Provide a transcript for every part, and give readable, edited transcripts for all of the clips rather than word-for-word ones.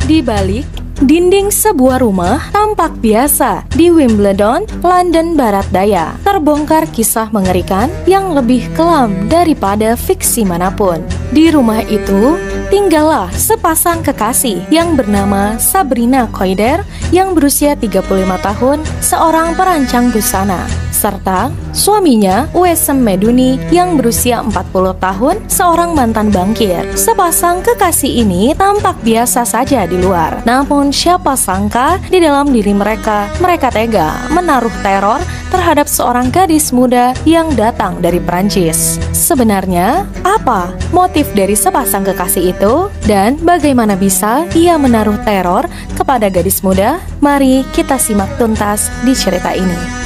Di balik dinding sebuah rumah tampak biasa di Wimbledon, London Barat Daya. Terbongkar kisah mengerikan yang lebih kelam daripada fiksi manapun. Di rumah itu tinggallah sepasang kekasih yang bernama Sabrina Koider yang berusia 35 tahun, seorang perancang busana, serta suaminya Uesem Meduni yang berusia 40 tahun, seorang mantan bankir. Sepasang kekasih ini tampak biasa saja di luar, namun siapa sangka di dalam diri mereka tega menaruh teror terhadap seorang gadis muda yang datang dari Prancis. Sebenarnya, apa motif dari sepasang kekasih itu? Dan bagaimana bisa ia menaruh teror kepada gadis muda? Mari kita simak tuntas di cerita ini.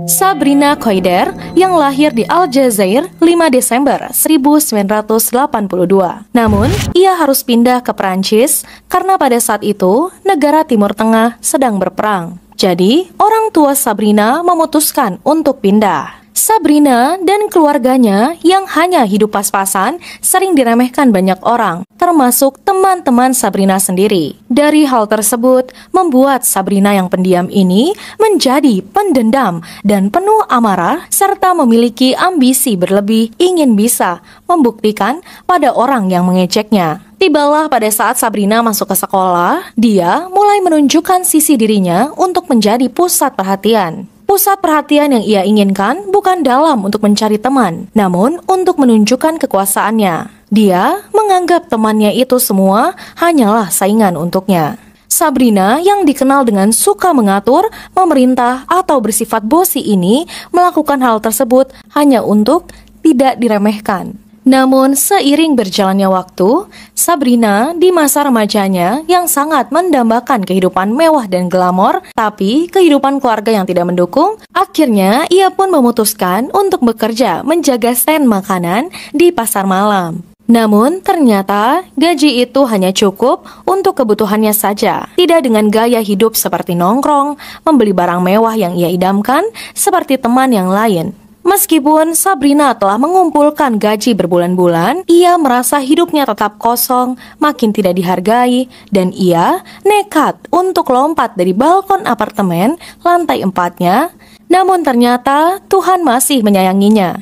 Sabrina Koider yang lahir di Aljazair 5 Desember 1982. Namun, ia harus pindah ke Prancis karena pada saat itu negara Timur Tengah sedang berperang. Jadi, orang tua Sabrina memutuskan untuk pindah. Sabrina dan keluarganya yang hanya hidup pas-pasan sering diremehkan banyak orang, termasuk teman-teman Sabrina sendiri. Dari hal tersebut, membuat Sabrina yang pendiam ini menjadi pendendam dan penuh amarah, serta memiliki ambisi berlebih ingin bisa membuktikan pada orang yang mengejeknya. Tibalah pada saat Sabrina masuk ke sekolah, dia mulai menunjukkan sisi dirinya untuk menjadi pusat perhatian. Pusat perhatian yang ia inginkan bukan dalam untuk mencari teman, namun untuk menunjukkan kekuasaannya. Dia menganggap temannya itu semua hanyalah saingan untuknya. Sabrina yang dikenal dengan suka mengatur, memerintah, atau bersifat bosi ini melakukan hal tersebut hanya untuk tidak diremehkan. Namun seiring berjalannya waktu, Sabrina di masa remajanya yang sangat mendambakan kehidupan mewah dan glamor, tapi kehidupan keluarga yang tidak mendukung, akhirnya ia pun memutuskan untuk bekerja menjaga stand makanan di pasar malam. Namun ternyata gaji itu hanya cukup untuk kebutuhannya saja, tidak dengan gaya hidup seperti nongkrong, membeli barang mewah yang ia idamkan seperti teman yang lain. Meskipun Sabrina telah mengumpulkan gaji berbulan-bulan, ia merasa hidupnya tetap kosong, makin tidak dihargai, dan ia nekat untuk lompat dari balkon apartemen lantai 4-nya. Namun ternyata Tuhan masih menyayanginya.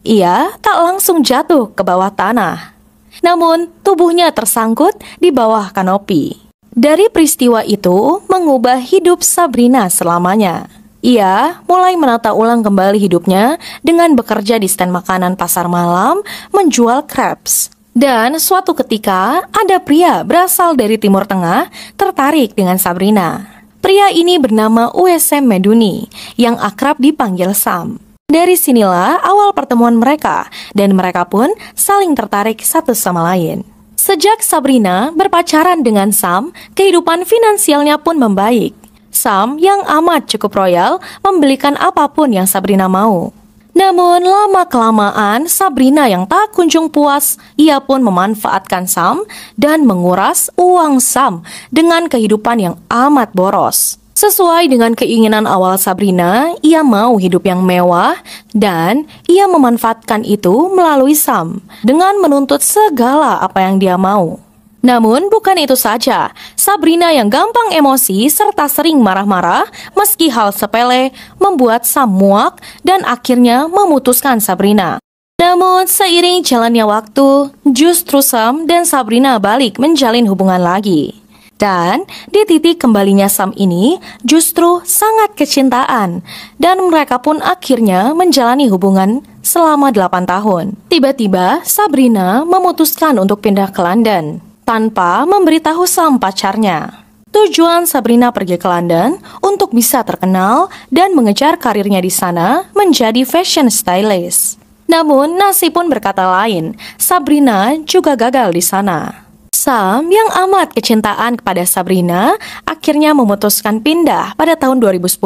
Ia tak langsung jatuh ke bawah tanah, namun tubuhnya tersangkut di bawah kanopi. Dari peristiwa itu mengubah hidup Sabrina selamanya. Ia mulai menata ulang kembali hidupnya dengan bekerja di stand makanan pasar malam, menjual crepes. Dan suatu ketika ada pria berasal dari Timur Tengah tertarik dengan Sabrina. Pria ini bernama Uesem Meduni yang akrab dipanggil Sam. Dari sinilah awal pertemuan mereka, dan mereka pun saling tertarik satu sama lain. Sejak Sabrina berpacaran dengan Sam, kehidupan finansialnya pun membaik. Sam yang amat cukup royal membelikan apapun yang Sabrina mau. Namun lama-kelamaan Sabrina yang tak kunjung puas, ia pun memanfaatkan Sam dan menguras uang Sam dengan kehidupan yang amat boros. Sesuai dengan keinginan awal Sabrina, ia mau hidup yang mewah dan ia memanfaatkan itu melalui Sam dengan menuntut segala apa yang dia mau. Namun bukan itu saja, Sabrina yang gampang emosi serta sering marah-marah meski hal sepele membuat Sam muak dan akhirnya memutuskan Sabrina. Namun seiring jalannya waktu, justru Sam dan Sabrina balik menjalin hubungan lagi. Dan di titik kembalinya Sam ini justru sangat kecintaan, dan mereka pun akhirnya menjalani hubungan selama 8 tahun. Tiba-tiba Sabrina memutuskan untuk pindah ke London tanpa memberitahu Sam pacarnya. Tujuan Sabrina pergi ke London untuk bisa terkenal dan mengejar karirnya di sana menjadi fashion stylist. Namun nasib pun berkata lain, Sabrina juga gagal di sana. Sam yang amat kecintaan kepada Sabrina akhirnya memutuskan pindah pada tahun 2010.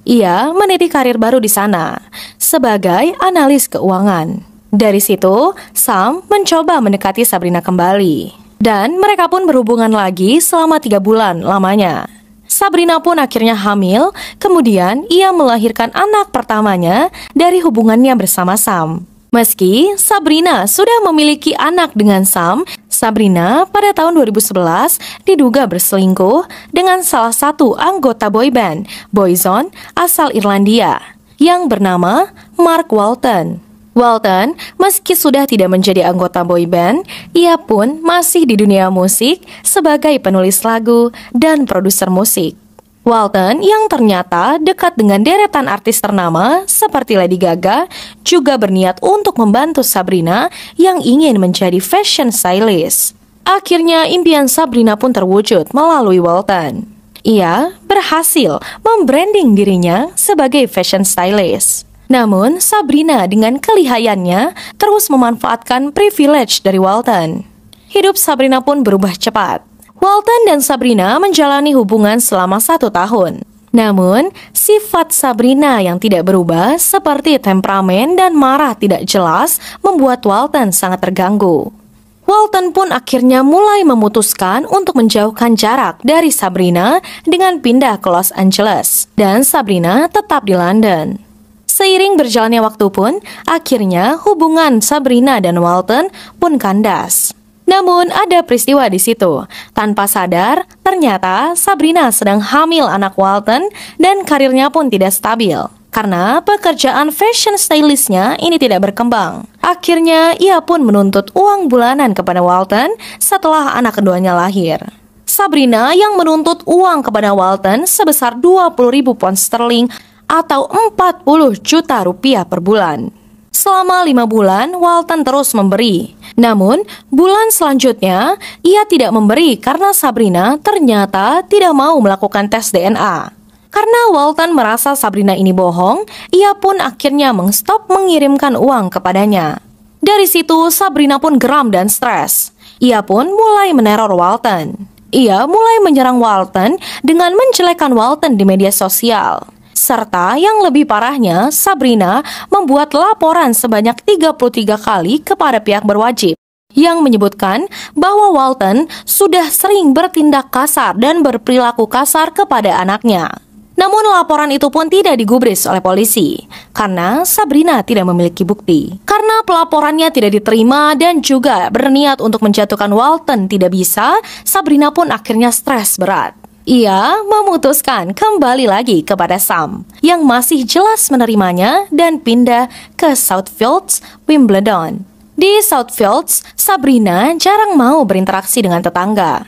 Ia meniti karir baru di sana sebagai analis keuangan. Dari situ, Sam mencoba mendekati Sabrina kembali. Dan mereka pun berhubungan lagi selama 3 bulan lamanya. Sabrina pun akhirnya hamil, kemudian ia melahirkan anak pertamanya dari hubungannya bersama Sam. Meski Sabrina sudah memiliki anak dengan Sam, Sabrina pada tahun 2011 diduga berselingkuh dengan salah satu anggota boyband, Boyzone, asal Irlandia, yang bernama Mark Walton. Walton, meski sudah tidak menjadi anggota boyband, ia pun masih di dunia musik sebagai penulis lagu dan produser musik. Walton yang ternyata dekat dengan deretan artis ternama seperti Lady Gaga juga berniat untuk membantu Sabrina yang ingin menjadi fashion stylist. Akhirnya impian Sabrina pun terwujud melalui Walton. Ia berhasil membranding dirinya sebagai fashion stylist. Namun Sabrina dengan kelihayannya terus memanfaatkan privilege dari Walton. Hidup Sabrina pun berubah cepat. Walton dan Sabrina menjalani hubungan selama 1 tahun. Namun, sifat Sabrina yang tidak berubah seperti temperamen dan marah tidak jelas membuat Walton sangat terganggu. Walton pun akhirnya mulai memutuskan untuk menjauhkan jarak dari Sabrina dengan pindah ke Los Angeles, dan Sabrina tetap di London. Seiring berjalannya waktu pun, akhirnya hubungan Sabrina dan Walton pun kandas. Namun ada peristiwa di situ. Tanpa sadar, ternyata Sabrina sedang hamil anak Walton dan karirnya pun tidak stabil. Karena pekerjaan fashion stylistnya ini tidak berkembang. Akhirnya ia pun menuntut uang bulanan kepada Walton setelah anak keduanya lahir. Sabrina yang menuntut uang kepada Walton sebesar 20.000 pound sterling atau 40 juta rupiah per bulan. Selama 5 bulan, Walton terus memberi. Namun, bulan selanjutnya, ia tidak memberi karena Sabrina ternyata tidak mau melakukan tes DNA. Karena Walton merasa Sabrina ini bohong, ia pun akhirnya mengstop mengirimkan uang kepadanya. Dari situ, Sabrina pun geram dan stres. Ia pun mulai meneror Walton. Ia mulai menyerang Walton dengan menjelekkan Walton di media sosial. Serta yang lebih parahnya, Sabrina membuat laporan sebanyak 33 kali kepada pihak berwajib yang menyebutkan bahwa Walton sudah sering bertindak kasar dan berperilaku kasar kepada anaknya. Namun laporan itu pun tidak digubris oleh polisi karena Sabrina tidak memiliki bukti. Karena pelaporannya tidak diterima dan juga berniat untuk menjatuhkan Walton tidak bisa, Sabrina pun akhirnya stres berat. Ia memutuskan kembali lagi kepada Sam yang masih jelas menerimanya dan pindah ke Southfields, Wimbledon. Di Southfields, Sabrina jarang mau berinteraksi dengan tetangga.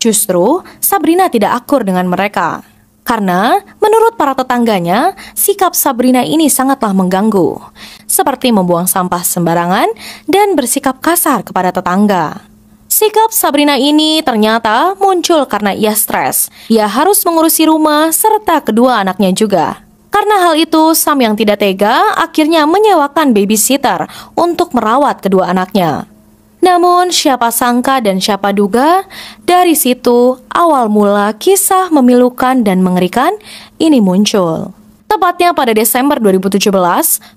Justru, Sabrina tidak akur dengan mereka. Karena menurut para tetangganya, sikap Sabrina ini sangatlah mengganggu, seperti membuang sampah sembarangan dan bersikap kasar kepada tetangga. Sikap Sabrina ini ternyata muncul karena ia stres. Ia harus mengurusi rumah serta kedua anaknya juga. Karena hal itu, Sam yang tidak tega akhirnya menyewakan babysitter untuk merawat kedua anaknya. Namun siapa sangka dan siapa duga, dari situ awal mula kisah memilukan dan mengerikan ini muncul. Tepatnya pada Desember 2017,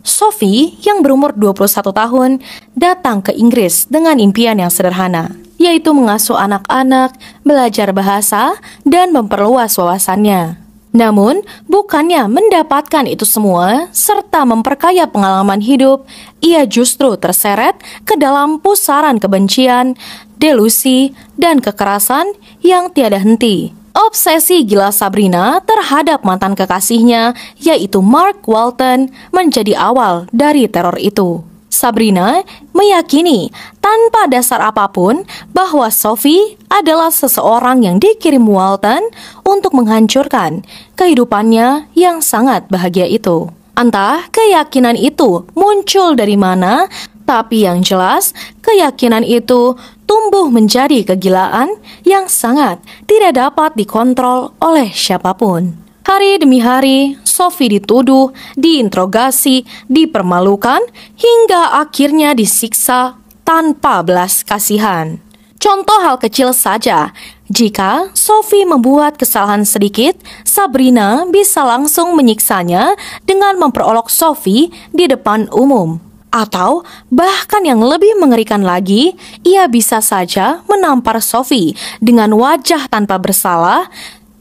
Sophie yang berumur 21 tahun datang ke Inggris dengan impian yang sederhana, yaitu mengasuh anak-anak, belajar bahasa, dan memperluas wawasannya. Namun, bukannya mendapatkan itu semua, serta memperkaya pengalaman hidup, ia justru terseret ke dalam pusaran kebencian, delusi, dan kekerasan yang tiada henti. Obsesi gila Sabrina terhadap mantan kekasihnya, yaitu Mark Walton, menjadi awal dari teror itu. Sabrina meyakini tanpa dasar apapun bahwa Sophie adalah seseorang yang dikirim Walton untuk menghancurkan kehidupannya yang sangat bahagia itu. Entah keyakinan itu muncul dari mana, tapi yang jelas keyakinan itu tumbuh menjadi kegilaan yang sangat tidak dapat dikontrol oleh siapapun. Hari demi hari, Sophie dituduh, diinterogasi, dipermalukan, hingga akhirnya disiksa tanpa belas kasihan. Contoh hal kecil saja, jika Sophie membuat kesalahan sedikit, Sabrina bisa langsung menyiksanya dengan memperolok Sophie di depan umum. Atau bahkan yang lebih mengerikan lagi, ia bisa saja menampar Sophie dengan wajah tanpa bersalah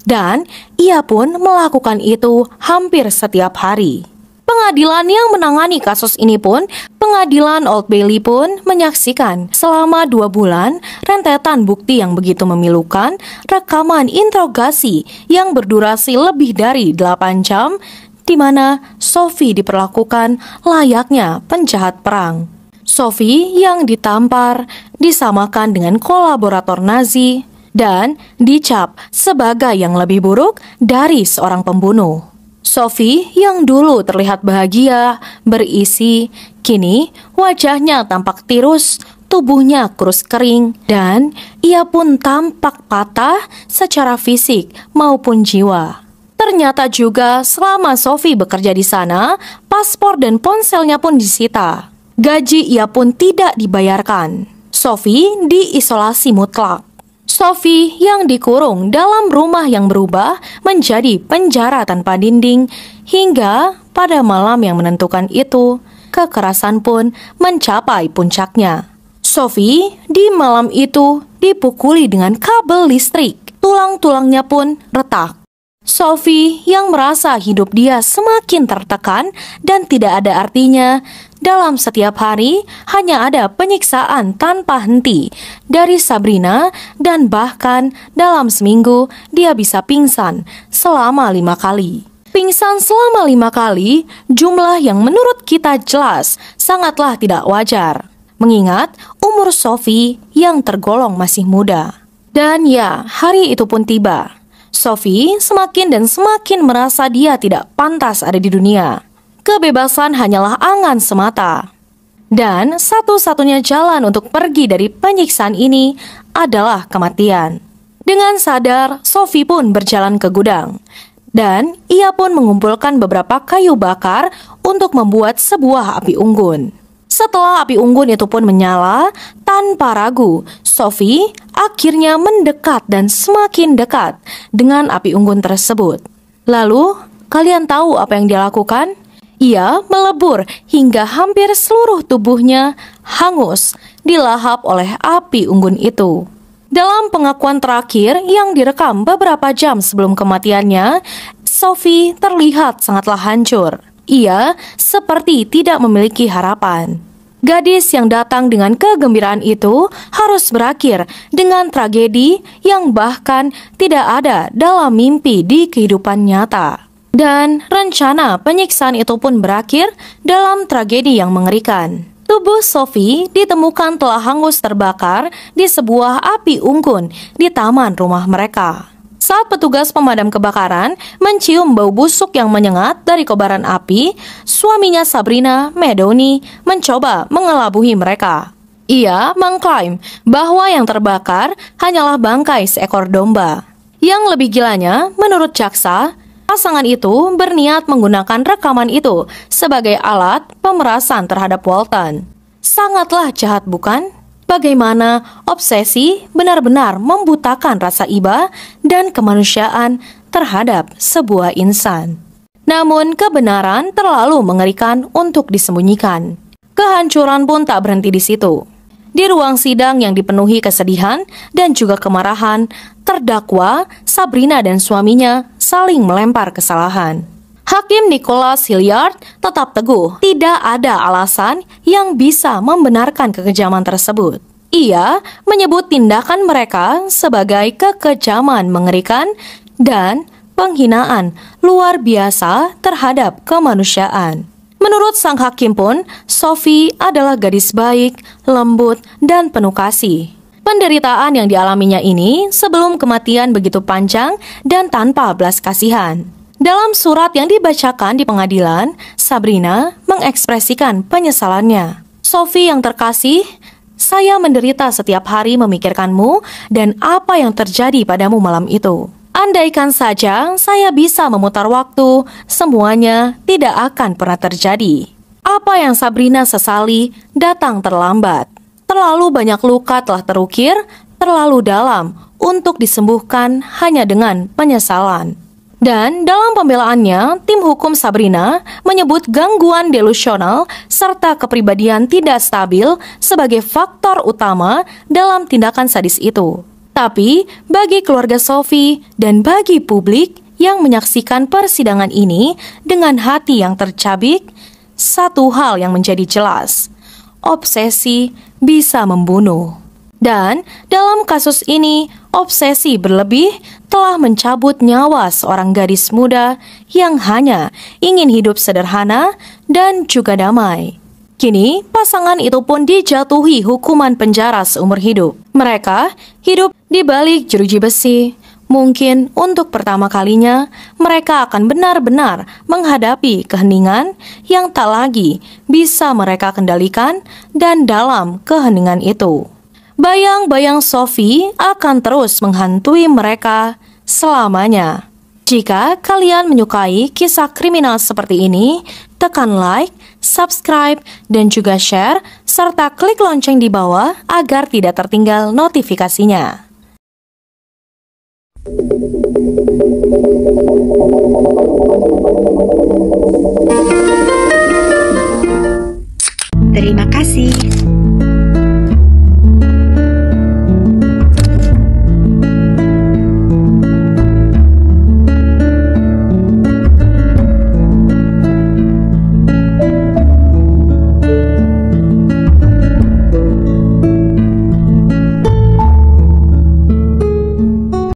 Dan ia pun melakukan itu hampir setiap hari. Pengadilan yang menangani kasus ini pun, pengadilan Old Bailey pun menyaksikan selama 2 bulan rentetan bukti yang begitu memilukan, rekaman interogasi yang berdurasi lebih dari 8 jam, di mana Sophie diperlakukan layaknya penjahat perang. Sophie yang ditampar, disamakan dengan kolaborator Nazi, dan dicap sebagai yang lebih buruk dari seorang pembunuh. Sophie yang dulu terlihat bahagia, berisi, kini wajahnya tampak tirus, tubuhnya kurus kering, dan ia pun tampak patah secara fisik maupun jiwa. Ternyata juga selama Sophie bekerja di sana, paspor dan ponselnya pun disita. Gaji ia pun tidak dibayarkan. Sophie diisolasi mutlak. Sophie yang dikurung dalam rumah yang berubah menjadi penjara tanpa dinding, hingga pada malam yang menentukan itu, kekerasan pun mencapai puncaknya. Sophie di malam itu dipukuli dengan kabel listrik, tulang-tulangnya pun retak. Sophie yang merasa hidup dia semakin tertekan dan tidak ada artinya. Dalam setiap hari hanya ada penyiksaan tanpa henti dari Sabrina, dan bahkan dalam seminggu dia bisa pingsan selama 5 kali. Pingsan selama 5 kali, jumlah yang menurut kita jelas sangatlah tidak wajar, mengingat umur Sophie yang tergolong masih muda. Dan ya, hari itu pun tiba. Sophie semakin dan semakin merasa dia tidak pantas ada di dunia. Kebebasan hanyalah angan semata. Dan satu-satunya jalan untuk pergi dari penyiksaan ini adalah kematian. Dengan sadar, Sophie pun berjalan ke gudang. Dan ia pun mengumpulkan beberapa kayu bakar untuk membuat sebuah api unggun. Setelah api unggun itu pun menyala, tanpa ragu, Sophie akhirnya mendekat dan semakin dekat dengan api unggun tersebut. Lalu, kalian tahu apa yang dia lakukan? Ia melebur hingga hampir seluruh tubuhnya hangus dilahap oleh api unggun itu. Dalam pengakuan terakhir yang direkam beberapa jam sebelum kematiannya, Sophie terlihat sangatlah hancur. Ia seperti tidak memiliki harapan. Gadis yang datang dengan kegembiraan itu harus berakhir dengan tragedi yang bahkan tidak ada dalam mimpi di kehidupan nyata. Dan rencana penyiksaan itu pun berakhir dalam tragedi yang mengerikan. Tubuh Sophie ditemukan telah hangus terbakar di sebuah api unggun di taman rumah mereka. Saat petugas pemadam kebakaran mencium bau busuk yang menyengat dari kobaran api, suaminya Sabrina, Medoni, mencoba mengelabuhi mereka. Ia mengklaim bahwa yang terbakar hanyalah bangkai seekor domba. Yang lebih gilanya, menurut jaksa, pasangan itu berniat menggunakan rekaman itu sebagai alat pemerasan terhadap Walton. Sangatlah jahat, bukan? Bagaimana obsesi benar-benar membutakan rasa iba dan kemanusiaan terhadap sebuah insan. Namun kebenaran terlalu mengerikan untuk disembunyikan. Kehancuran pun tak berhenti di situ. Di ruang sidang yang dipenuhi kesedihan dan juga kemarahan, terdakwa Sabrina dan suaminya saling melempar kesalahan. Hakim Nicholas Hilliard tetap teguh, tidak ada alasan yang bisa membenarkan kekejaman tersebut. Ia menyebut tindakan mereka sebagai kekejaman mengerikan dan penghinaan luar biasa terhadap kemanusiaan. Menurut sang hakim pun, Sophie adalah gadis baik, lembut, dan penuh kasih. Penderitaan yang dialaminya ini sebelum kematian begitu panjang dan tanpa belas kasihan. Dalam surat yang dibacakan di pengadilan, Sabrina mengekspresikan penyesalannya. Sophie yang terkasih, saya menderita setiap hari memikirkanmu dan apa yang terjadi padamu malam itu. Andaikan saja saya bisa memutar waktu, semuanya tidak akan pernah terjadi. Apa yang Sabrina sesali datang terlambat. Terlalu banyak luka telah terukir, terlalu dalam untuk disembuhkan hanya dengan penyesalan. Dan dalam pembelaannya, tim hukum Sabrina menyebut gangguan delusional serta kepribadian tidak stabil sebagai faktor utama dalam tindakan sadis itu. Tapi bagi keluarga Sophie dan bagi publik yang menyaksikan persidangan ini dengan hati yang tercabik, satu hal yang menjadi jelas, obsesi bisa membunuh. Dan dalam kasus ini, obsesi berlebih telah mencabut nyawa seorang gadis muda yang hanya ingin hidup sederhana dan juga damai. Kini, pasangan itu pun dijatuhi hukuman penjara seumur hidup. Mereka hidup di balik jeruji besi. Mungkin untuk pertama kalinya, mereka akan benar-benar menghadapi keheningan yang tak lagi bisa mereka kendalikan, dan dalam keheningan itu, bayang-bayang Sophie akan terus menghantui mereka selamanya. Jika kalian menyukai kisah kriminal seperti ini, tekan like, subscribe, dan juga share, serta klik lonceng di bawah agar tidak tertinggal notifikasinya. Terima kasih.